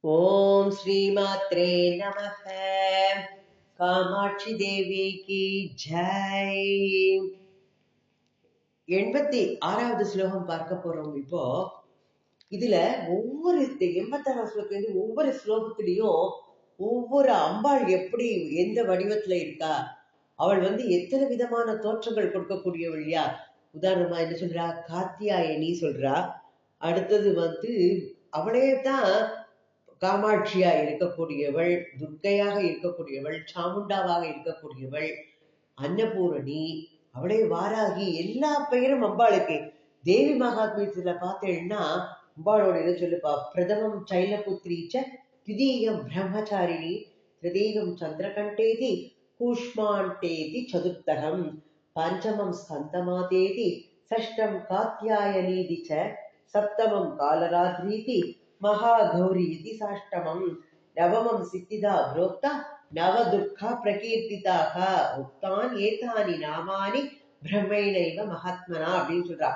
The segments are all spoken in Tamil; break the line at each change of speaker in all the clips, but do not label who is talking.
ஓம் ஸ்ரீமாத்ரே நமஹ. காமாட்சி தேவி கி ஜெய். 86வது ஸ்லோகம் பார்க்க போறோம். இப்போ இதுல ஒவ்வொரு 86வது ஸ்லோகத்துல ஒவ்வொரு ஸ்லோகத்திலையும் ஒவ்வொரு அம்பாள் எப்படி எந்த வடிவத்துல இருக்கா, அவள் எத்தனை விதமான தோற்றங்கள் கொடுக்கக்கூடியவள் யார். உதாரணமா என்ன சொல்றா, காத்தியாயனி சொல்றா. அடுத்தது அவளே தான் காமாட்சியா இருக்கக்கூடியவள், துர்க்கையாக இருக்கக்கூடியவள், சாமுண்டாவாக இருக்கக்கூடியவள், அன்னபூரணி, அவளே வாராகி, எல்லா பெயரும் அம்பாளுக்கு. தேவி மகாத்மியத்துல பார்த்தேன்னா அம்பாளோட இதை சொல்லுப்பா. பிரதமம் சைலபுத்ரீச்ச, திதீயம் பிரம்மச்சாரிணி, திருதீகம் சந்திரகண்டேதி, கூஷ்மாண்டேதி சதுர்த்தகம், பஞ்சமம் ஸ்கந்தமாதேதி, சஷ்டம் காத்தியாயனீதி ச, சப்தமம் காலராத்ரீதி, महागौरी इति साष्टमं, नवमं सिद्धिदा प्रोक्ता, नवदुःखा प्रकीर्तिताः, उक्तान् एतानि नामानि பிரம்மைனைவ மகாத்மனா அப்படின்னு சொல்றா.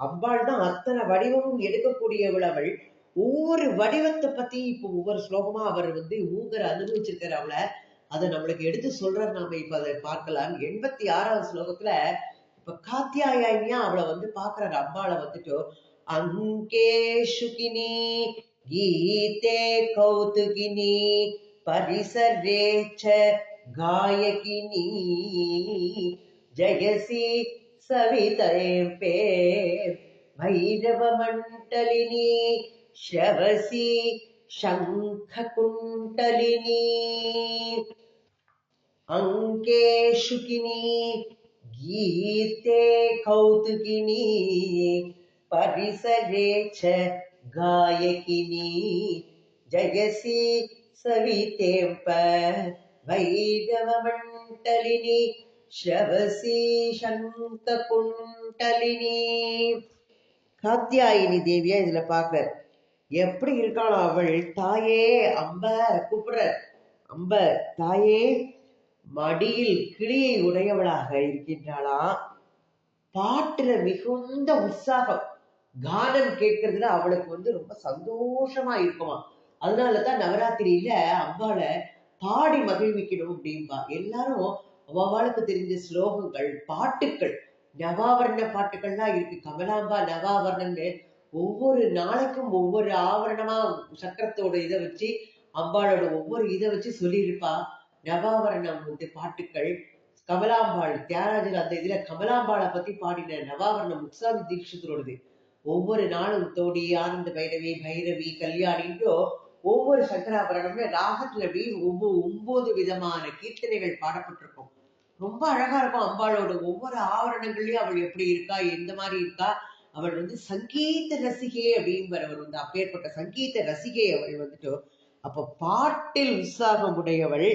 அம்பாள் தான் அத்தனை வடிவமும் எடுக்கக்கூடியவள். அவள் ஒவ்வொரு வடிவத்தை பத்தி இப்போ ஒவ்வொரு ஸ்லோகமா அவர் ஊகர் அனுபவிச்சிருக்கிற அவளை அதை நம்மளுக்கு எடுத்து சொல்ற. நாம இப்ப அதை பார்க்கலாம். 86வது ஸ்லோகத்துல இப்ப காத்தியாயனியா அவளை பாக்குறாரு. அம்பாளை அங்கேஷுகினி गीते कौतुकिनी, परिसरे च गायकिनी, जयसी सवितैर्पे भैरवमण्डलिनी, श्रवसी शङ्खकुण्डलिनी. अङ्केशुकिनी गीते कौतुकिनी, परिसरे च गायकिनी, जयसी सवितेम्प भैरवमण्डलिनी, श्रवसी शङ्खकुण्डलिनी. காத்தியாயினி தேவியா இதுல பாக்குற. எப்படி இருக்காளோ அவள். தாயே அம்ப கூப்பிடுற. அம்ப தாயே, மடியில் கிளியை உடையவளாக இருக்கின்றாளா. பாட்டுல மிகுந்த உற்சாகம், கானம் கேட்கறதுல அவளுக்கு ரொம்ப சந்தோஷமா இருக்குமா. அதனாலதான் நவராத்திரியில அம்பாளை பாடி மகிழ்விக்கணும் அப்படின்பா. எல்லாரும் அவளுக்கு தெரிஞ்ச ஸ்லோகங்கள், பாட்டுக்கள், நவாவரண பாட்டுக்கள்லாம் இருக்கு. கமலாம்பா நவாவரணன்னு ஒவ்வொரு நாளைக்கும் ஒவ்வொரு ஆவரணமா சக்கரத்தோட இதை வச்சு அம்பாளோட ஒவ்வொரு இதை வச்சு சொல்லியிருப்பா. நவாவரணம் பாட்டுக்கள். கமலாம்பாள் தியாகராஜர் அந்த இதுல கமலாம்பாளை பத்தி பாடின நவாவரணம் முக்சாமி தீட்சிதரோடது. ஒவ்வொரு நாளும் தோடி, ஆனந்த பைரவி, பைரவி, கல்யாணின்றோ ஒவ்வொரு சங்கராபரணம்னு ராகத்துல அப்படி 9 விதமான கீர்த்தனைகள் பாடப்பட்டிருக்கும். ரொம்ப அழகா இருக்கும். அம்பாளோட ஒவ்வொரு ஆவரணங்கள்லயும் அவள் எப்படி இருக்கா, எந்த மாதிரி இருக்கா. அவள் சங்கீத ரசிகை அப்படின்றவர். அப்பேற்பட்ட சங்கீத ரசிகை அவள் அப்ப பாட்டில் உற்சாகம் உடையவள்.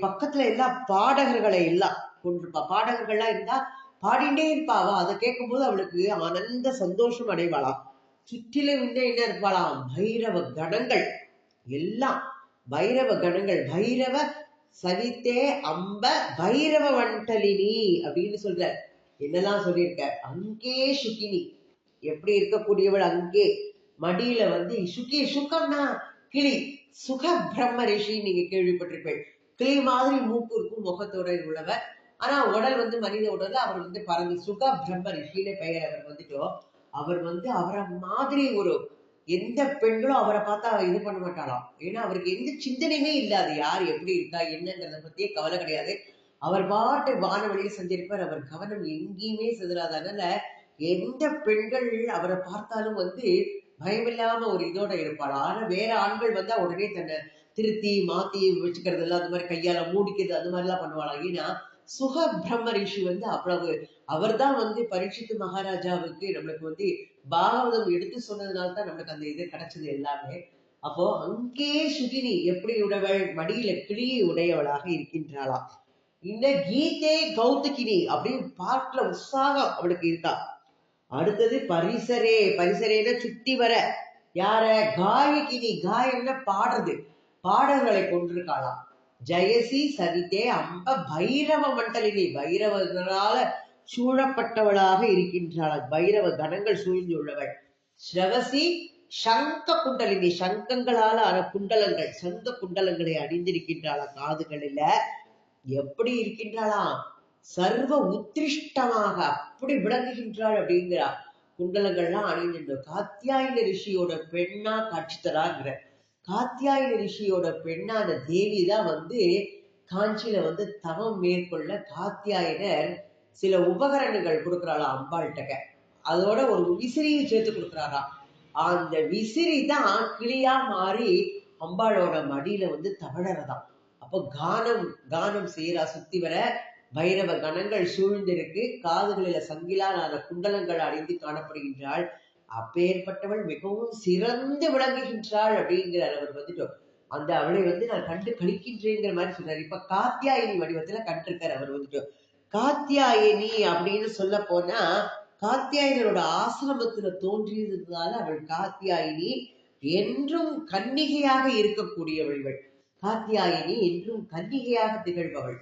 பக்கத்துல எல்லாம் பாடகர்களை எல்லாம் கொண்டிருப்பா. பாடகர்கள்லாம் இருந்தா பாடிண்டே இருப்பாவா. அதை கேட்கும் போது அவளுக்கு ஆனந்த சந்தோஷம் அடைவாளாம். சுற்றிலும் என்ன இருப்பாளாம், பைரவ கணங்கள் எல்லாம். பைரவ கணங்கள், பைரவ சவித்தே அம்ப பைரவ மண்டலினி அப்படின்னு சொல்ற. என்னெல்லாம் சொல்லியிருக்க. அங்கே சுகினி, எப்படி இருக்கக்கூடியவள். அங்கே மடியில சுகி, சுகம்னா கிளி. சுக பிரம்ம ரிஷி நீங்க கேள்விப்பட்டிருப்பேன். கிளி மாதிரி மூக்கு இருக்கும் முகத்தோட உள்ளவர். ஆனா உடல் மனித உடல். அவர் பறந்து சுக பிரம்ம ரிஷின்னு பெயர். அவர் அவரை மாதிரி ஒரு எந்த பெண்களும் அவரை பார்த்தா இது பண்ண மாட்டாளாம். ஏன்னா அவருக்கு எந்த சிந்தனையுமே இல்லாது. யார் எப்படி இருக்கா என்னங்கிறத பத்தியே கவலை கிடையாது. அவர் பாட்டு வானவழியில் செஞ்சிருப்பார். அவர் கவனம் எங்கேயுமே செதுறாது. அதனால எந்த பெண்கள் அவரை பார்த்தாலும் பயமில்லாம ஒரு இதோட இருப்பாள். ஆனா வேற ஆண்கள் வந்தா உடனே தன்னை திருத்தி மாத்தி வச்சுக்கிறது எல்லாம், அந்த மாதிரி கையால மூடிக்கிறது, அந்த மாதிரி எல்லாம் பண்ணுவாளாம். ஏன்னா சுக பிரம்ம ரிஷி அவ்வளவு. அவர் தான் பரீட்சித்து மகாராஜாவுக்கு நம்மளுக்கு பாகவதம் எடுத்து சொன்னதுனால்தான் நம்மளுக்கு அந்த இது கிடைச்சது எல்லாமே. அப்போ அங்கே சுகினி எப்படி உடையவள், மடியில கிளியை உடையவளாக இருக்கின்றாளாம். இந்த கீதே கௌதுகினி அப்படின்னு பாட்டுல உற்சாகம் அவளுக்கு இருக்கா. அடுத்தது பரிசரே. பரிசரேன சுத்தி வர. யார? காயகினி. காயம்னா பாடுறது, பாடல்களை கொண்டிருக்காளாம். ஜெயசி சவிதே அம்ப பைரவ மண்டலினி. பைரவர்களால சூழப்பட்டவளாக இருக்கின்றாள். பைரவ கணங்கள் சூழ்ந்துள்ளவள். ஸ்ரவசி சங்க குண்டலினி, சங்கங்களால் ஆன குண்டலங்கள், சங்க குண்டலங்களை அணிந்திருக்கின்றாளா காதுகளில. எப்படி இருக்கின்றாளாம், சர்வ உத்திருஷ்டமாக அப்படி விளங்குகின்றாள் அப்படிங்கிறார். குண்டலங்கள்லாம் அணிந்து காத்தியாயன ரிஷியோட பெண்ணா காட்சி தராங்கிற. காத்தியாயன ரிஷியோட பெண்ணான தேவி தான் காஞ்சியில தவம் மேற்கொள்ள காத்தியாயனர் சில உபகரணங்கள் கொடுக்குறாளாம் அம்பாள்கிட்ட. அதோட ஒரு விசிறியும் சேர்த்து கொடுக்குறாராம். அந்த விசிறி தான் கிளியா மாறி அம்பாளோட மடியில தவழறதாம். அப்போ கானம் செய்யறா. சுத்தி வர பைரவ கணங்கள் சூழ்ந்திருக்கு. காதுகளில சங்கிலான குண்டலங்கள் அணிந்து காணப்படுகின்றாள். அப்பேற்பட்டவள் மிகவும் சிறந்து விளங்குகின்றாள் அப்படிங்கிறார் அவர். அந்த அவளை நான் கண்டு கழிக்கின்றேங்கிற மாதிரி சொல்றாரு. இப்ப காத்தியாயினி வடிவத்துல கண்டிருக்கார் அவர். காத்தியாயினி அப்படின்னு சொல்ல போனா காத்தியாயனரோட ஆசிரமத்துல தோன்றியதுனால அவள் காத்தியாயினி. என்றும் கன்னிகையாக இருக்கக்கூடியவள் காத்தியாயினி, என்றும் கன்னிகையாக திகழ்பவள்.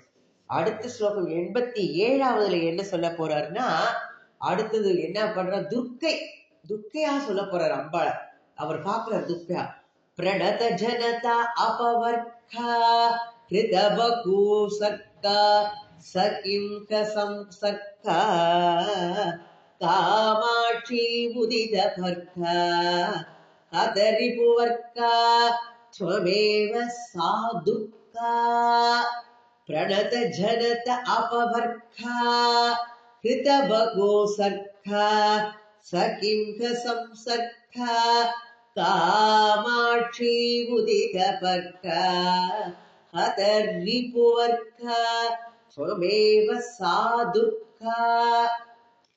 அடுத்த ஸ்லோகம் 87வதுல என்ன சொல்ல போறாருன்னா, அடுத்தது என்ன பண்ற, துர்க்கையா சொல்ல போறார் அம்பாள. அவர் பாக்குறார் துர்க்கையா. பிரணத ஜனதா அபவர்க்கா கிருதபகு சர்க்கா சகிங்க சம்சர்க்கா காமாட்சி உதித பர்க்கா அதரிபுவர்க்கா त्वमेव सा दुर्गा प्रणत जनत अपवर्खा कृतभगो सर्खा सकिंह संसर्खा कामाक्षी उदित पर्खा हतर्रिपुवर्खा त्वमेव सा दुर्गा.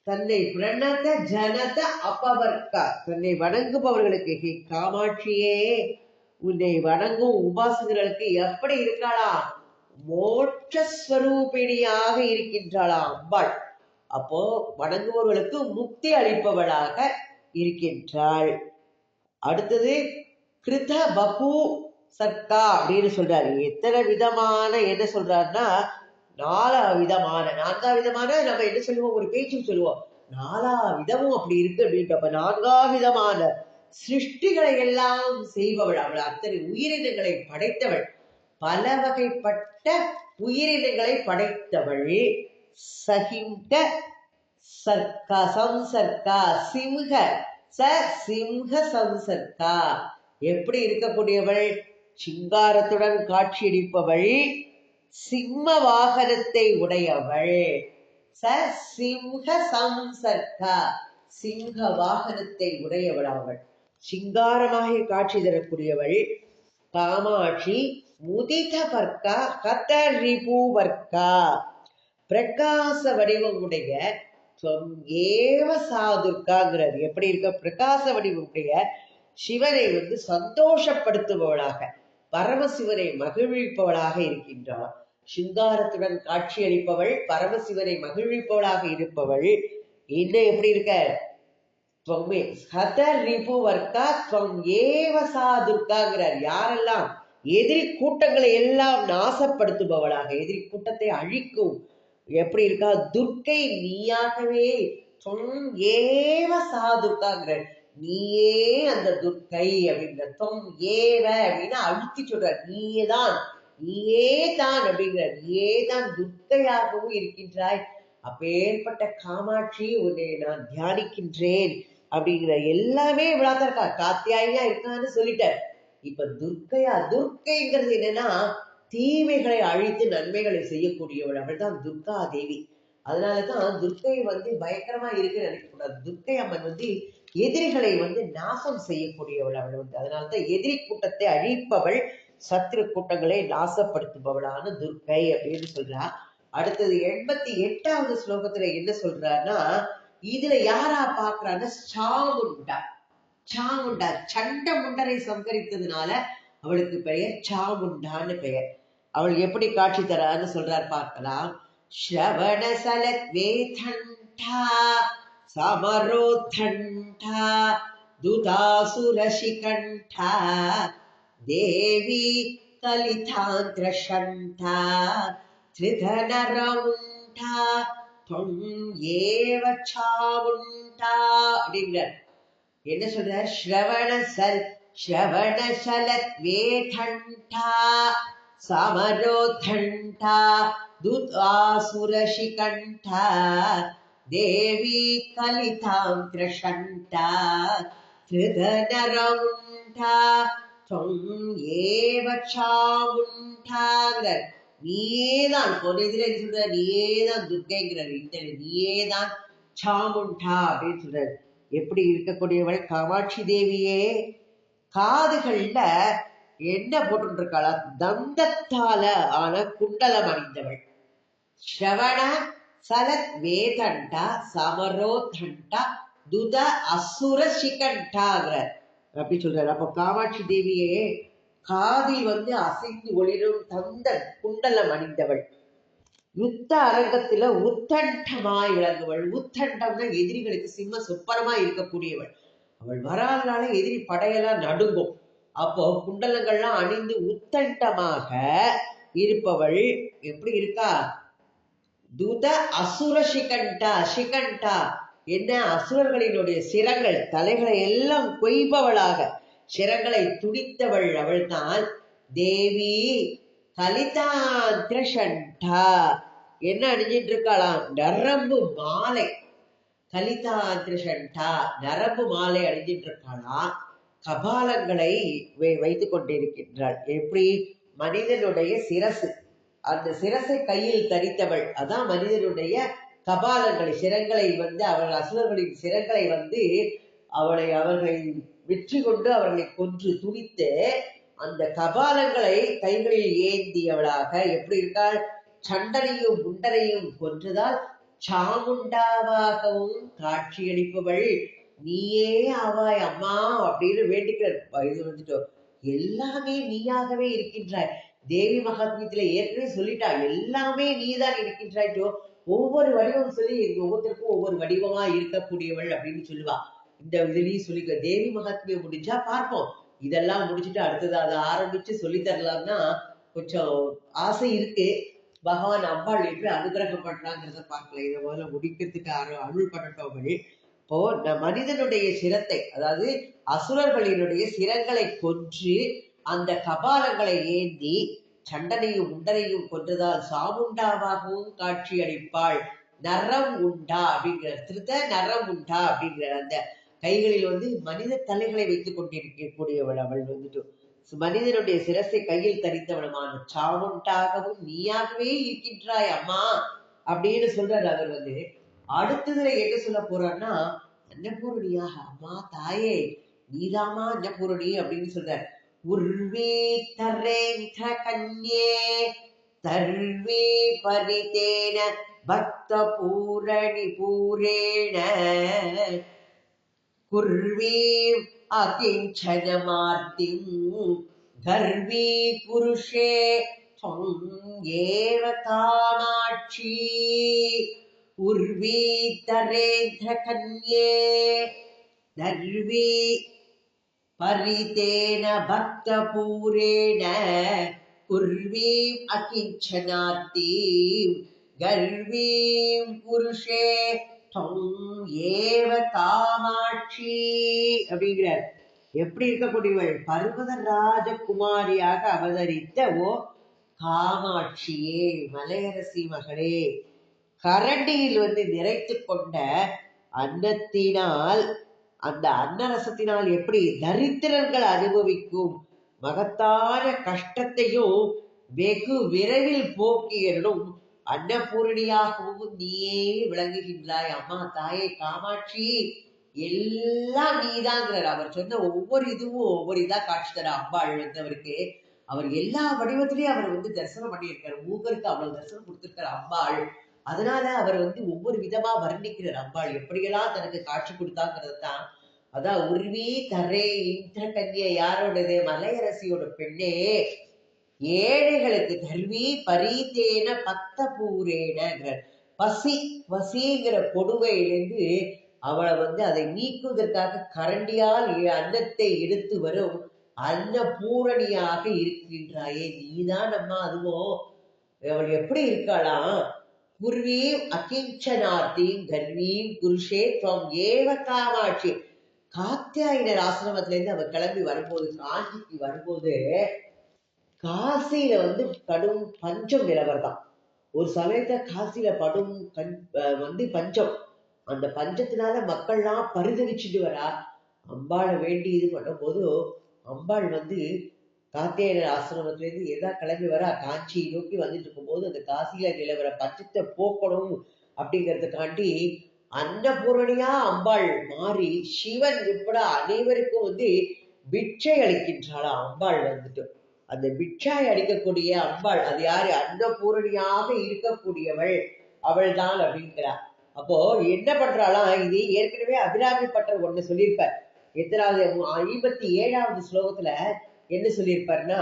தன்னை பிரணத ஜனத அபவர்க்கா, தன்னை வணங்குபவர்களுக்கு காமாட்சியே, உன்னை வணங்கும் உபாசகர்களுக்கு எப்படி இருக்காளா, மோட்சஸ்வரூபிணியாக இருக்கின்றாளா அம்பாள். அப்போ வணங்குபவர்களுக்கு முக்தி அளிப்பவளாக இருக்கின்றாள். அடுத்தது கிருத பகு சர்க்கா அப்படின்னு சொல்றாரு. எத்தனை விதமான என்ன சொல்றாருன்னா, நான்காவது விதமான நம்ம என்ன சொல்லுவோம், ஒரு பேச்சு சொல்லுவோம், 4 விதமும் அப்படி இருக்கு அப்படின்ட்டு. அப்ப 4 விதமான சிருஷ்டிகளை எல்லாம் செய்பவள் அவள். அத்தனை உயிரினங்களை படைத்தவள், பல வகைப்பட்ட உயிரினங்களை படைத்தவள். சகிங்க சர்க்கா சம்சர்க்கா சிம்ஹ சிம்ஹ சம்சர்க்கா, எப்படி இருக்கக்கூடியவள், சிங்காரத்துடன் காட்சியளிப்பவள், சிம்ம வாகனத்தை உடையவள். சிம்ஹ சம்சர்க்கா, சிங்க வாகனத்தை உடையவள் அவள், சிங்காரமாக காட்சி தரக்கூடியவள். காமாட்சி முதித பர்க்கா கதரிபூவர்க்கா, பிரகாச வடிவம் உடைய ஏவ சாதுர்காங்கிறது. எப்படி இருக்க, பிரகாச வடிவம் உடைய சிவனை சந்தோஷப்படுத்துபவளாக, பரமசிவனை மகிழ்விப்பவளாக இருக்கின்றாள். சிங்காரத்துடன் காட்சி அளிப்பவள், பரமசிவனை மகிழ்விப்பவளாக இருப்பவள். இன்னும் எப்படி இருக்க, யாரெல்லாம் எதிரி கூட்டங்களை எல்லாம் நாசப்படுத்துபவளாக, எதிரி கூட்டத்தை அழிக்கும் எப்படி இருக்கா துர்க்கை, நீயாகவே ஏவ சாதுர்காங்கிற, நீயே அந்த துர்க்கை அப்படிங்கிற. ஏவ அப்படின்னா அழுத்தி சொல்ற, நீயே தான் அப்படிங்கிற, நீயே தான் துர்க்கையாகவும் இருக்கின்றாய். அப்பேற்பட்ட காமாட்சி, உன்னை நான் தியானிக்கின்றேன் அப்படிங்கிற. எல்லாமே இவ்வளவுதான் இருக்கா, காத்தியாயியா இருக்கான்னு சொல்லிட்டார். இப்ப துர்க்கைங்கிறது என்னன்னா, தீமைகளை அழித்து நன்மைகளை செய்யக்கூடியவள், அவள் தான் துர்கா தேவி. அதனாலதான் துர்க்கை பயங்கரமா இருக்குன்னு நினைக்கக்கூடாது. துர்க்கை அம்மன் எதிரிகளை நாசம் செய்யக்கூடியவள் அவள். அதனாலதான் எதிரி கூட்டத்தை அழிப்பவள், சத்ரு கூட்டங்களை நாசப்படுத்துபவளான துர்க்கை அப்படின்னு சொல்றா. அடுத்தது 88வது ஸ்லோகத்துல என்ன சொல்றான்னா, இதுல யாரா பாக்குறான்னா சாமுண்டா. சண்ட முண்டரை சங்கரித்ததுனால அவளுக்கு பெயர் சாமுண்டான்னு பெயர். அவள் எப்படி காட்சி தரான்னு சொல்றார், பார்க்கலாம். ஸ்ரவண சலத்வேதண்டா சமரோதண்டா துதாசுரசிகண்டா தேவி கலிதாந்திரஷண்டா திரிதனரமுண்டா தொம் ஏவ சாமுண்டா அப்படிங்கிற. என்ன சொல்றார்? ஸ்ரவண சலத் வேதண்டா சமரோதண்டா துதாசுரஷிகண்டா தேவி கலிதாந்திரஷண்டா திருதனரமுண்டா ஏவ சாமுண்டாங்கிறார். நீயேதான் ஒரு இதுல சொல்ற, நீயேதான் துர்க்கைங்கிறார். இந்த நீயேதான் சாமுண்டா அப்படின்னு சொல்றாரு. எப்படி இருக்கக்கூடியவள் காமாட்சி தேவியே காதுகள்ல என்ன போட்டு இருக்காளா? தந்தத்தால ஆன குண்டலம் அணிந்தவள். ஸ்ரவண சலத் வேதண்டா சமரோதண்டா துத அசுர சிகண்டாங்கிற அப்படி சொல்றாரு. அப்ப காமாட்சி தேவியே காதில் அசைந்து ஒளிரும் தந்த குண்டலம் அணிந்தவள். யுத்த அரங்கத்துல உத்தண்டமாய் விளங்குவள். உத்தண்டம்னா எதிரிகளுக்கு சிம்ம சொப்பனமா இருக்கக்கூடியவள். அவள் வராதனால எதிரி படையெல்லாம் நடுங்கும். அப்போ குண்டலங்கள்லாம் அணிந்து உத்தண்டமாக இருப்பவள் எப்படி இருக்கா? துத அசுர சிகண்டா. சிகண்டா என்ன? அசுரர்களினுடைய சிரங்கள் தலைகளை எல்லாம் கொய்பவளாக சிரங்களை துடித்தவள் அவள்தான் தேவி கலிதாந்திரஷண்டா. என்ன அணிஞ்சிட்டு இருக்காளாம்? நரம்பு மாலை. கலிதாந்திரஷண்டா நரம்பு மாலை அணிஞ்சிட்டு இருக்காளாம். கபாலங்களை வைத்துக் கொண்டிருக்கின்றாள். எப்படி? மனிதனுடைய சிரசு, அந்த சிரசை கையில் தரித்தவள். அதான் மனிதனுடைய கபாலங்களை, சிரங்களை அவர்கள் அசுரர்களின் சிரங்களை அவர்களை வெற்றி கொண்டு அவர்களை கொன்று துணித்து அந்த கபாலங்களை கைகளில் ஏந்தியவளாக எப்படி இருக்காள்? சண்டனையும் முண்டனையும் கொன்றுதால் சாமுண்டாவாகவும் காட்சியளிப்பவள் நீயே ஆவாய் அம்மா அப்படின்னு வேண்டிக்கிறார். இது எல்லாமே நீயாகவே இருக்கின்றாய். தேவி மகாத்மியத்துல ஏற்கனவே சொல்லிட்டா, எல்லாமே நீதான் இருக்கின்றாய்ட்டோ. ஒவ்வொரு வடிவம் சொல்லி ஒவ்வொருத்தருக்கும் ஒவ்வொரு வடிவமா இருக்கக்கூடியவள் அப்படின்னு சொல்லுவா. இந்த இதுலயும் சொல்லிக்க தேவி மகாத்மியம் முடிஞ்சா பார்ப்போம். இதெல்லாம் முடிச்சுட்டு அடுத்தது அதை ஆரம்பிச்சு சொல்லி தரலாம்னா கொஞ்சம் ஆசை இருக்கு. பகவான் அம்பாள் எப்படி அனுகிரகம் பண்றாங்கிறத பார்க்கலாம். இதை முதல்ல முடிக்கிறதுக்கு அருள் பண்ணட்டவர்கள். இப்போ மனிதனுடைய சிரத்தை, அதாவது அசுரர்களினுடைய சிரங்களை கொன்று அந்த கபாலங்களை ஏந்தி சண்டனையும் உண்டனையும் கொன்றதால் சாமுண்டாவாகவும் காட்சி அளிப்பாள். நரம் உண்டா அப்படிங்கிற திருத்த நரம் உண்டா அப்படிங்கிற அந்த கைகளில் மனித தலைகளை வைத்துக் கொண்டிருக்கக்கூடியவள் அவள் மனிதனுடைய சிரசை கையில் தரித்தவளுமான சாமுண்டாகவும் நீயாகவே இருக்கின்றாய் அம்மா அப்படின்னு சொல்றாரு. அவர் அடுத்ததுல என்ன சொல்ல போறான்னா, அன்னபூரணியாக அம்மா தாயே நீதாமா அன்னபூரணி அப்படின்னு சொல்றார். உர்வே தரேந்திர கன்யே தர்வே பரிதேன பக்த பூரணி பூரேண குர்வீம் அகிஞ்சனமார்த்திம் கர்வி புருஷே ஏவ காமாட்சி உர்வி தரேந்திர கன்யே தர்வி பரிதேன பக்த பூரேண குர்வீம் அகிஞ்சனார்த்திம் கர்வீம் புருஷே ஏவ காமாட்சி அப்படிங்கிறார். எப்படி இருக்கக்கூடியவள்? பர்வத ராஜகுமாரியாக அவதரித்த ஓ காமாட்சியே, மலையரசி மகளே, கரண்டியில் நிறைத்து கொண்ட அன்னத்தினால், அந்த அன்னரசத்தினால் எப்படி தரித்திரர்கள் அனுபவிக்கும் மகத்தான கஷ்டத்தையும் வெகு விரைவில் போக்கியலும் அன்னபூரணியாகவும் நீயே விளங்குகின்றாய் அம்மா தாயே காமாட்சி. எல்லாம் நீதாங்கிறார். அவர் சொன்ன ஒவ்வொரு இதுவும் ஒவ்வொரு இதா காட்சி தர அம்பாள் அவருக்கு. அவர் எல்லா வடிவத்திலையும் அவர் தரிசனம் பண்ணியிருக்காரு. மூவருக்கு அவ்வளவு தரிசனம் கொடுத்திருக்காரு அம்பாள். அதனால அவர் ஒவ்வொரு விதமா வர்ணிக்கிறார் அம்பாள் எப்படியெல்லாம் தனக்கு காட்சி கொடுத்தாங்கிறது தான். அதான் உருவி தரே இந்திர கன்னிய யாரோடது? மலையரசியோட பெண்ணே. ஏழைகளுக்கு தர்வி பரீதேன பக்த பூரேனங்கிற பசிங்கிற கொடுமையிலிருந்து அவளை அதை நீக்குவதற்காக கரண்டியால் அன்னத்தை எடுத்து வரும் அன்ன பூரணியாக இருக்கின்றாயே நீதான் அம்மா. அதுவும் அவள் எப்படி இருக்காளாம்? குர்வீம் அகிஞ்சனார்த்தியும் கர்வீம் குருஷே துவம் ஏவ காமாட்சி. காத்தியாயனர் ஆசிரமத்துல இருந்து அவர் கிளம்பி வரும்போது, காஞ்சிக்கு வரும்போது, காசியில கடும் பஞ்சம் நிலவரதான். ஒரு சமயத்துல காசியில பஞ்சம். அந்த பஞ்சத்தினால மக்கள்லாம் பரிதவிச்சுட்டு வரா. அம்பாளை வேண்டி இது பண்ணும் போது அம்பாள் காத்தியாயனர் ஆசிரமத்துல இருந்து எதா கிளம்பி வரா, காஞ்சியை நோக்கி வந்துட்டு இருக்கும் போது அந்த காசியில நிலவர பஞ்சத்தை போக்கணும் அப்படிங்கிறதுக்காண்டி அன்னபூரணியா அம்பாள் மாறி சிவன் உட்பட அனைவருக்கும் பிட்சை அளிக்கின்றாளா அம்பாள் அந்த பிட்சாய் அளிக்கக்கூடிய அம்பாள் அது யாரு? அன்னபூரணியாக இருக்கக்கூடியவள் அவள் தான் அப்படிங்கிறார். அப்போ என்ன பண்றாளாம்? இது ஏற்கனவே அபிராமி பட்டர் ஒண்ணு சொல்லியிருப்பார். எத்தனாவது? 57வது ஸ்லோகத்துல என்ன சொல்லியிருப்பார்னா,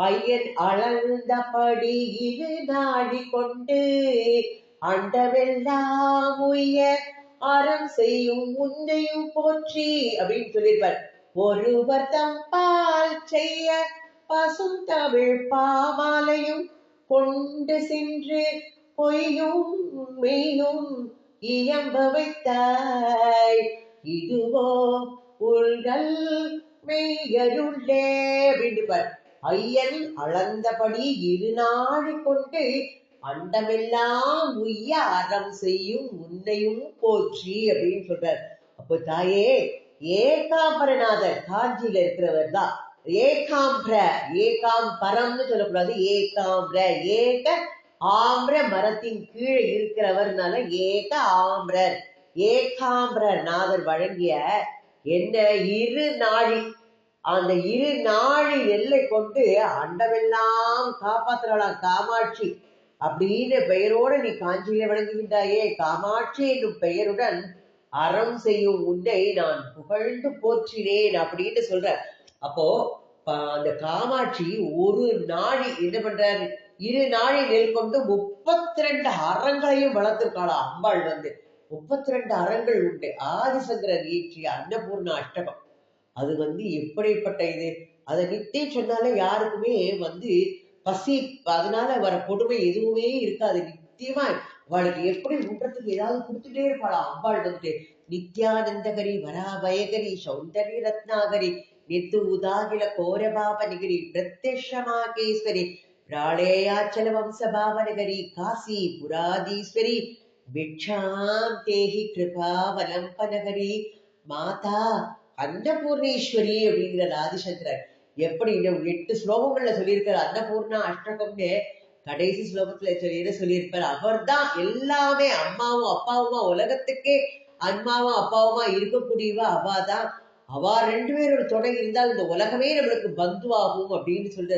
ஐயன் அளந்தபடி இரு நாடி கொண்டு அண்டவெல்லாம் உய்ய அறம் செய்யும் உன்னையும் போற்றி அப்படின்னு சொல்லியிருப்பார். ஒருவர் தம்பால் செய்ய பசும் தமிழ் பாமாலையும் கொண்டு சென்று பொய்யும் மெய்யும் இயம்ப வைத்தாய், இதுவோ உள்கள் மெய்யருளே அப்படின்னு. ஐயன் அளந்தபடி இருநாழி கொண்டு அண்டமெல்லாம் உய்ய அறம் செய்யும் உன்னையும் போற்றி அப்படின்னு சொல்றார். அப்போ தாயே, ஏகாம்பரநாதர் காஞ்சியில இருக்கிறவர் தான். ஏகாம்பிர, ஏகாம்பரம்னு சொல்லக்கூடாது, ஏகாம்பிர. ஏக ஆம்பிர மரத்தின் கீழே இருக்கிறவர்னால ஏக ஆம்பிரர். ஏகாம்பிரர் நாதர் வழங்கிய என்ன இரு நாழி, அந்த இரு நாழி நெல்லை கொண்டு அண்டமெல்லாம் காப்பாத்துறாளாம் காமாட்சி அப்படின்னு பெயரோட நீ காஞ்சியில விளங்குகின்றாயே. காமாட்சி என்னும் பெயருடன் அறம் செய்யும் உன்னை நான் புகழ்ந்து போற்றினேன் அப்படின்னு சொல்ற. அப்போ அந்த காமாட்சி ஒரு நாழி என்ன பண்றாரு? இரு நாழி நெல் கொண்டு 32 அறங்களையும் வளர்த்திருக்காளா அம்பாள். 32 அறங்கள் உண்டு. ஆதிசங்கரர் இயற்றிய அன்னபூர்ண அஷ்டகம் அது எப்படிப்பட்ட இது? அதை நித்தியம் சொன்னாலே யாருக்குமே பசி, அதனால வர கொடுமை எதுவுமே இருக்காது. நித்தியமா அவளுக்கு எப்படி உண்றதுக்கு ஏதாவது கொடுத்துட்டே இருப்பாளா அம்பாள். நித்யானந்தகரி, வராபயகரி, சௌந்தர்ய ரத்னாகரி, நித்து உதாகில கோரபாபனிகரி, பிரத்யஷமாகேஸ்வரி, பிராளேயாச்சல வம்சபாவனகரி, காசி புராதீஸ்வரி, பிக்ஷாம் தேஹி கிருபாவலம்பனகரி, மாதா அன்னபூர்ணேஸ்வரி அப்படிங்கிற ஆதிசங்கரர். எப்படி 8 ஸ்லோகங்கள்ல சொல்லியிருக்காரு அன்னபூர்ணா அஷ்டகம்னு. கடைசி ஸ்லோகத்துல என்ன சொல்லியிருப்பார்? அவர் தான் எல்லாமே, அம்மாவும் அப்பாவுமா, உலகத்துக்கே அம்மாவும் அப்பாவுமா இருக்கக்கூடியவா அவாதான். அவா 2 பேரோட துணை இருந்தால் இந்த உலகமே நம்மளுக்கு பந்துவாகும் அப்படின்னு சொல்ற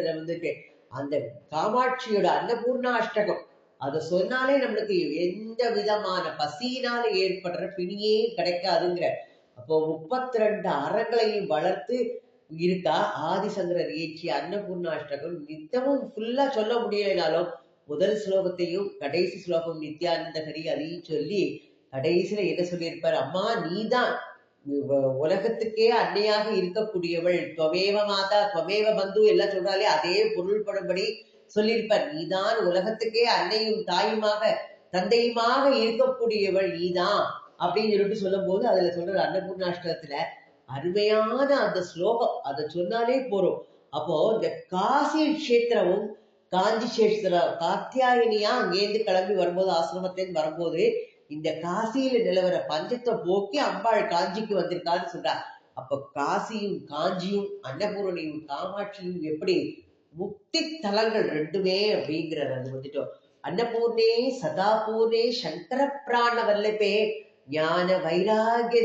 அந்த காமாட்சியோட அன்னபூர்ணா அஷ்டகம் அதை சொன்னாலே நம்மளுக்கு எந்த விதமான பசியினால ஏற்படுற பிணியே கிடைக்காதுங்கிற. அப்போ 32 அறங்களையும் வளர்த்து இருக்கா ஆதிசங்கரர் இயற்றிய அன்னபூர்ணா அஷ்டகம். நித்தமும் ஃபுல்லா சொல்ல முடியலைனாலும் முதல் ஸ்லோகத்தையும் கடைசி ஸ்லோகம் நித்யானந்தகரி அதையும் சொல்லி கடைசியில என்ன சொல்லியிருப்பார்? அம்மா நீதான் உலகத்துக்கே அன்னையாக இருக்கக்கூடியவள், துவமேவ மாதா துவமேவ பந்து எல்லாம் சொல்றாலே அதே பொருள்படும்படி சொல்லியிருப்பார். நீதான் உலகத்துக்கே அன்னையும் தாயுமாக தந்தையுமாக இருக்கக்கூடியவள் நீதான் அப்படின்னு சொல்லிட்டு சொல்லும் போது அதுல சொல்ற அன்னபூர்ணாஷ்டகத்துல அருமையான அந்த ஸ்லோகம், அதை சொன்னாலே போறோம். அப்போ இந்த காசி கஷேத்திரமும் காஞ்சி கஷேத்திரம் காத்தியாயினியா அங்கேருந்து கிளம்பி வரும்போது, ஆசிரமத்திலேருந்து வரும்போது இந்த காசியில நிலவர பஞ்சத்தை போக்கி அம்பாள் காஞ்சிக்கு வந்திருக்கான்னு சொல்றார். அப்ப காசியும் காஞ்சியும் அன்னபூரணியும் காமாட்சியும் எப்படி முக்தி தலங்கள் ரெண்டுமே அப்படிங்கிறது. அது அன்னபூர்ணே சதாபூர்ணே சங்கர பிராண வல்லபே ஞான வைராகிய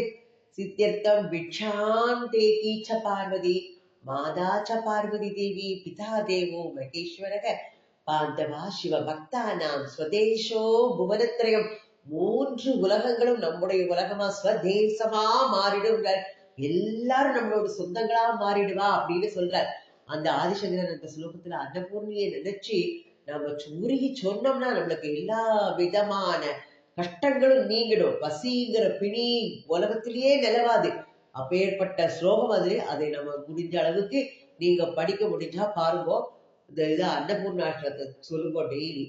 சித்தியர்த்தம் பிக்ஷாம் தேகி ச பார்வதி மாதா ச பார்வதி தேவி பிதா தேவோ மகேஸ்வரக பாந்தவா சிவ பக்தானாம் ஸ்வதேசோ புவனத்திரயம். 3 உலகங்களும் நம்முடைய உலகமா ஸ்வதேசமா மாறிடும். எல்லாரும் நம்மளோட சொந்தங்களா மாறிடுவா அப்படின்னு சொல்றார் அந்த ஆதிசங்கரன். அந்த ஸ்லோகத்துல அன்னபூர்ணியை நினைச்சு நம்ம உருகி சொன்னோம்னா நம்மளுக்கு எல்லா விதமான கஷ்டங்களும் நீங்கிடும். பசிங்கிற பிணி உலகத்திலேயே நிலவாது. அப்பேற்பட்ட ஸ்லோகம் அது. அதை நம்ம முடிஞ்ச அளவுக்கு நீங்க படிக்க முடிஞ்சா பாருங்க. இந்த இது அன்னபூர்ணாஷ்டத்தை சொல்லுங்க டெய்லி.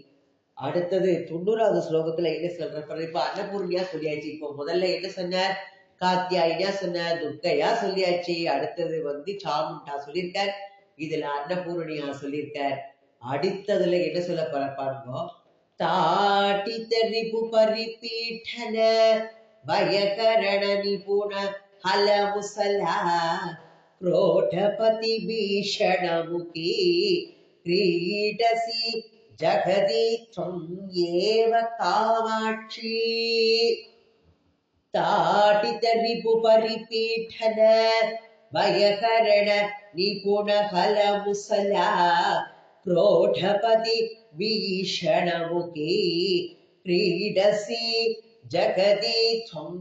அடுத்தது 90வது ஸ்லோகத்துல என்ன சொல்ற? இப்ப அன்னபூர்ணியா சொல்லியாச்சு. இப்போ முதல்ல என்ன சொன்னார்? காத்தியாயினா சொன்ன, துர்க்கையா சொல்லியாச்சு. அடுத்தது வந்து சாமுண்டா சொல்லியிருக்கார். இதுல அன்னபூரணியா சொல்லியிருக்கார். அடுத்ததுல என்ன சொல்ல பாருங்கோ, தாட்டித ரிபு பரிபீட்டன வயகரண நிபுண ஹல முசலா क्रोढपति भीषणमुखी क्रीडसि जगति त्वं एव कामाक्षी ताटित रिपुपरिपीठन भयकरण निपुण हलमुसला क्रोढपति भीषणमुखी क्रीडसि जगति त्वं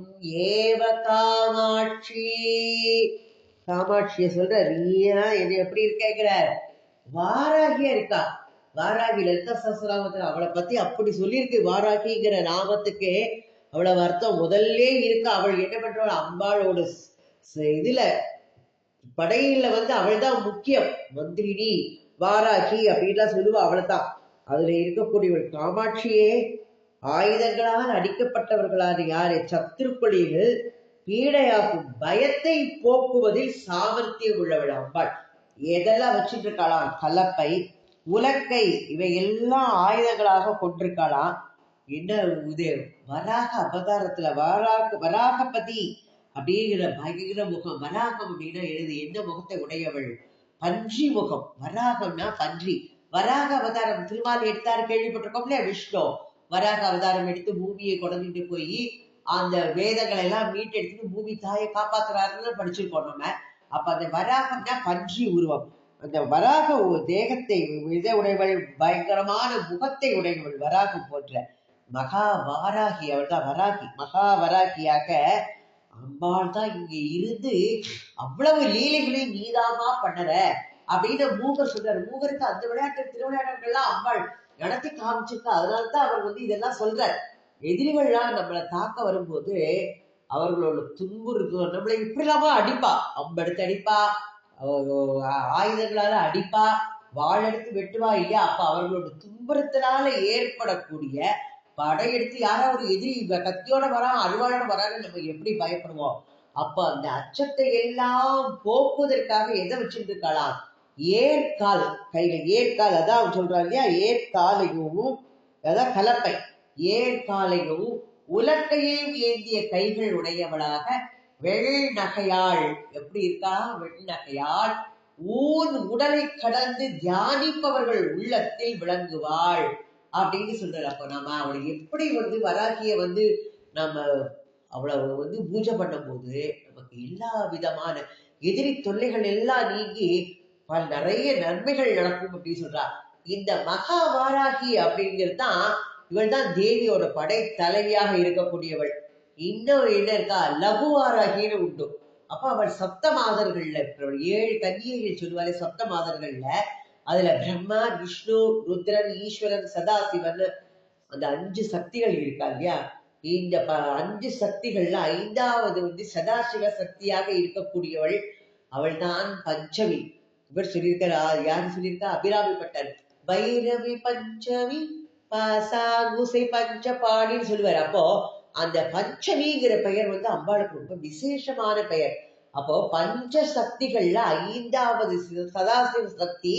एव कामाक्षी காமாட்சிய சொல்ற, நீயா என்ன எப்படி இருக்கேங்கிறார். வாராகியா இருக்கா. வாராகி லலிதா சஹஸ்ரநாமத்துல அவளை பத்தி அப்படி சொல்லியிருக்கு. வாராகிங்கிற நாமத்துக்கு அவ்வளவு அர்த்தம் முதல்ல இருக்கா. அவள் என்ன பண்றாள், அம்பாளோட இதுல படையில வந்து அவள் தான் முக்கியம். மந்திரினி வாராகி அப்படின்லாம் சொல்லுவா. அவளைதான் அதுல இருக்கக்கூடியவள் காமாட்சியே. ஆயுதங்களால் அடிக்கப்பட்டவர்களான யாரு, சத்துருக்களிகள் பீடையாக்கும் பயத்தை போக்குவதில் சாமர்த்தியம் உள்ளவள் அம்பாள். எதெல்லாம் வச்சுட்டு இருக்காளாம், கலப்பை உலக்கை இவை எல்லாம் ஆயுதங்களாக கொண்டிருக்காளாம். என்ன இது வராக அவதாரத்துல வராகபதி அப்படிங்கிற பயங்கர முகம். வராகம் அப்படின்னா என்ன முகத்தை உடையவள், பன்றி முகம். வராகம்னா பன்றி. வராக அவதாரம் திருமால் எடுத்தாரு கேள்விப்பட்டிருக்கோம்ல. விஷ்ணு வராக அவதாரம் எடுத்து பூமியை கொடைஞ்சிட்டு போய் அந்த வேதங்களை எல்லாம் மீட்டெடுத்து பூமி தாயை காப்பாத்துறாருன்னு படிச்சிருக்கோம் நம்ம. அப்ப அந்த வராகம்னா பன்றி உருவம். அந்த வராக தேகத்தை உடையவள், பயங்கரமான முகத்தை உடையவள் வராகம் போன்ற மகா வாராகி. அவள் தான் வராகி. மகா வராகியாக அம்பாள் தான் இங்க இருந்து அவ்வளவு லீலைகளையும் நீதாமா பண்ணற அப்படின்னு மூகர் சொல்றாரு. மூகருக்கு அந்த திருவிளையாட்டுகள்லாம் அம்பாள் நடத்தி காமிச்சிருக்கா. அதனால்தான் அவர் வந்து இதெல்லாம் சொல்றார். எதிரிகள்லாம் நம்மளை தாக்க வரும்போது அவர்களோட துன்புறுத்துவ நம்மளை இப்படிலாமா அடிப்பா. அம்பெடுத்து அடிப்பா, ஆயுதங்களால அடிப்பா, வாழெடுத்து வெட்டுவா இல்லையா. அப்ப அவர்களோட துன்புறுத்தலால ஏற்படக்கூடிய படையெடுத்து யாராவது எதிரி கத்தியோட வரான் அருவாளோட வரான்னு நம்ம எப்படி பயப்படுவோம். அப்ப அந்த அச்சத்தை எல்லாம் போக்குவதற்காக எதை வச்சுட்டு இருக்கலாம், ஏற்கால். கையில ஏற்கால், அதான் சொல்றாங்க இல்லையா, ஏற்காலையும் அதான் கலப்பை. ஏற்காலையும் உலக்கையும் ஏந்திய கைகள் உடையவளாக வெள் நகையாள். எப்படி இருக்கா, வெள் நகையாள் ஊன் உடலை கடந்து தியானிப்பவர்கள் உள்ளத்தில் விளங்குவாள் அப்படின்னு சொல்றாரு. அப்ப நம்ம அவளை எப்படி வந்து வராகிய வந்து நம்ம அவ்வளவு வந்து பூஜை பண்ணும் போது நமக்கு எல்லா விதமான எதிரி தொல்லைகள் எல்லாம் நீங்கி நிறைய நன்மைகள் நடக்கும் அப்படின்னு சொல்றா. இந்த மகா வாராகி அப்படிங்கிறது தான், இவள் தான் தேவியோட படை தலைவியாக இருக்கக்கூடியவள். இன்னும் என்ன இருக்கா, லகு வாராகின்னு உண்டு. அப்ப அவள் சப்த மாதர்கள்ல இருக்கிறவள். 7 கன்னியைகள் சொல்லுவாரு சப்த மாதர்கள்ல. அதுல பிரம்மா, விஷ்ணு, ருத்ரன், ஈஸ்வரன், சதாசிவன் அந்த 5 சக்திகள் இருக்கா இல்லையா. இந்த 5 சக்திகள்ல 5வது வந்து சதாசிவ சக்தியாக இருக்கக்கூடியவள். அவள் தான் பஞ்சமி. இவர் சொல்லியிருக்காரு, யாரு சொல்லியிருக்கா, அபிராமி பட்டர். பைரவி பஞ்சமி பாசாகுசை பஞ்சபாணின்னு சொல்லுவார். அப்போ அந்த பஞ்சமிங்கிற பெயர் வந்து அம்பாளுக்கு ரொம்ப விசேஷமான பெயர். அப்போ பஞ்ச சக்திகள்ல 5வது சதாசிவ சக்தி,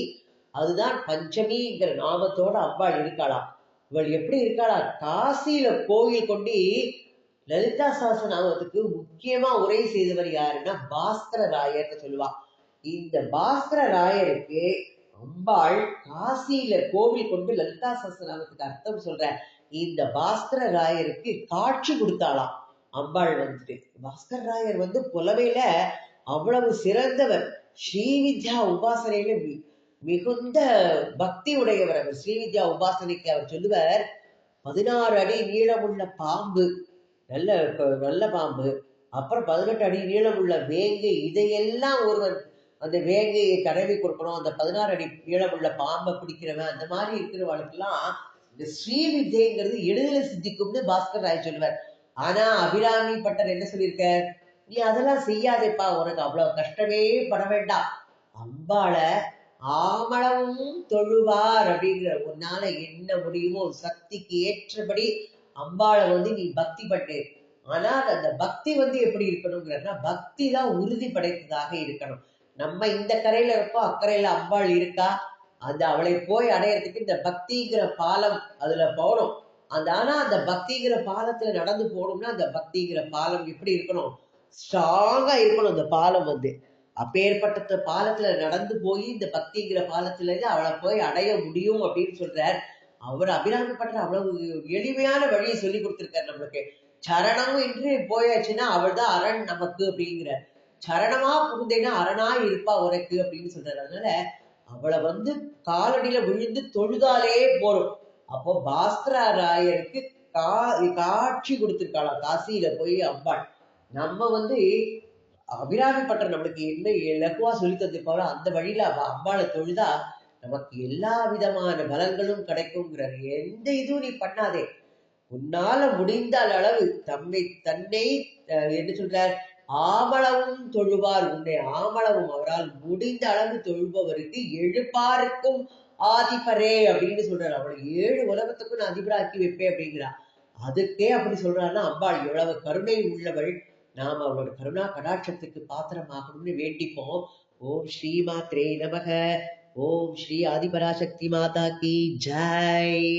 அதுதான் பஞ்சமிங்கிற நாமத்தோட அம்பாள் இருக்காளாம். இவள் எப்படி இருக்காளா, காசியில கோவில் கொண்டு லலிதா சஹஸ்ரநாமத்துக்கு முக்கியமா உரை செய்தவர் யாருன்னா பாஸ்கர ராயர்னு சொல்லுவா. இந்த பாஸ்கர ராயருக்கு அம்பாள் காசியில கோவில் கொண்டு லலிதா சஹஸ்ரநாமத்துக்கு அர்த்தம் சொல்ற இந்த பாஸ்கர ராயருக்கு காட்சி கொடுத்தாளாம் அம்பாள் வந்துட்டு. பாஸ்கர ராயர் வந்து புலமையில அவ்வளவு சிறந்தவர். ஸ்ரீவித்யா உபாசனையில மிகுந்த பக்தி உடையவர் அவர். ஸ்ரீவித்யா உபாசனைக்கு அவர் சொல்லுவார், 16 அடி நீளமுள்ள பாம்பு, நல்ல நல்ல பாம்பு, அப்புறம் 18 அடி நீளமுள்ள வேங்கை, இதையெல்லாம் ஒருவன் அந்த வேங்கையை தடவி கொடுக்கணும். அந்த 16 அடி நீளமுள்ள பாம்பை பிடிக்கிறவன், அந்த மாதிரி இருக்கிறவளுக்கெல்லாம் இந்த ஸ்ரீவித்யங்கிறது எளிதில சித்திக்கும்னு பாஸ்கர் ராய் சொல்லுவார். ஆனா அபிராமி பட்டர் என்ன சொல்லியிருக்க, நீ அதெல்லாம் செய்யாதேப்பா, உனக்கு அவ்வளவு கஷ்டமே பட வேண்டாம், அம்பாளை ஆமளவும் தொழுவார் அப்படிங்கிற, உன்னால என்ன முடியுமோ சக்திக்கு ஏற்றபடி அம்பாளை வந்து நீ பக்தி பண்ணு. ஆனால் அந்த பக்தி எப்படி இருக்கணுங்கிறதுனா பக்தி தான் உறுதி படைத்ததாக இருக்கணும். நம்ம இந்த கரையில இருக்கோம், அக்கறையில அம்பாள் இருக்கா, அந்த அவளை போய் அடையறதுக்கு இந்த பக்திங்கிற பாலம் அதுல போகணும். ஆனா அந்த பக்திங்கிற பாலத்துல நடந்து போகணும்னா அந்த பக்திங்கிற பாலம் எப்படி இருக்கணும், ஸ்ட்ராங்கா இருக்கணும். அந்த பாலம் அப்பேற்பட்ட பாலத்துல நடந்து போய் இந்த பக்திங்கிற பாலத்துல இருந்து அவளை போய் அடைய முடியும் அப்படின்னு சொல்றார். அவர் அபிராமப்பட்ட அவ்வளவு எளிமையான வழியை சொல்லி கொடுத்திருக்காரு நம்மளுக்கு. சரணம் என்று போயாச்சுன்னா அவள் தான் அரண் நமக்கு அப்படிங்கிற, சரணமா புகுந்தேன்னா அரணா இருப்பா உனக்கு அப்படின்னு சொல்றாரு. அதனால அவளை காலடியில விழுந்து தொழுதாலே போறோம். அப்போ பாஸ்கர ராயருக்கு காட்சி கொடுத்திருக்காளாம் காசியில போய் அம்பாள். நம்ம அபிராமி பட்டம் நம்மளுக்கு என்ன இலக்குவா சொல்லி தந்திருப்பாளோ அந்த வழியில அம்பாளை தொழுதா நமக்கு எல்லா விதமான பலன்களும் கிடைக்குங்கிறார். எந்த இதுவும் நீ பண்ணாதே, உன்னால முடிந்த அளவு தன்னை என்ன சொல்றார், ஆமளவும் தொழுவார் உன்னை, ஆமளவும் அவரால் முடிந்த அளவு தொழுபவருக்கு எழுப்பாருக்கும் ஆதிபரே அப்படின்னு சொல்றாரு. அவளை 7 உலகத்துக்கும் நான் அதிபராக்கி வைப்பேன் அப்படிங்கிறா. அதுக்கே அப்படி சொல்றாருன்னா அம்பாள் எவ்வளவு கருணை உள்ளவள். நாம் அவளோட கருணா கடாட்சத்துக்கு பாத்திரமாகணும்னு வேண்டிப்போம். ஓம் ஸ்ரீ மாத்ரே நமக. ஓம் ஸ்ரீ ஆதிபராசக்தி மாதா கி ஜெய்.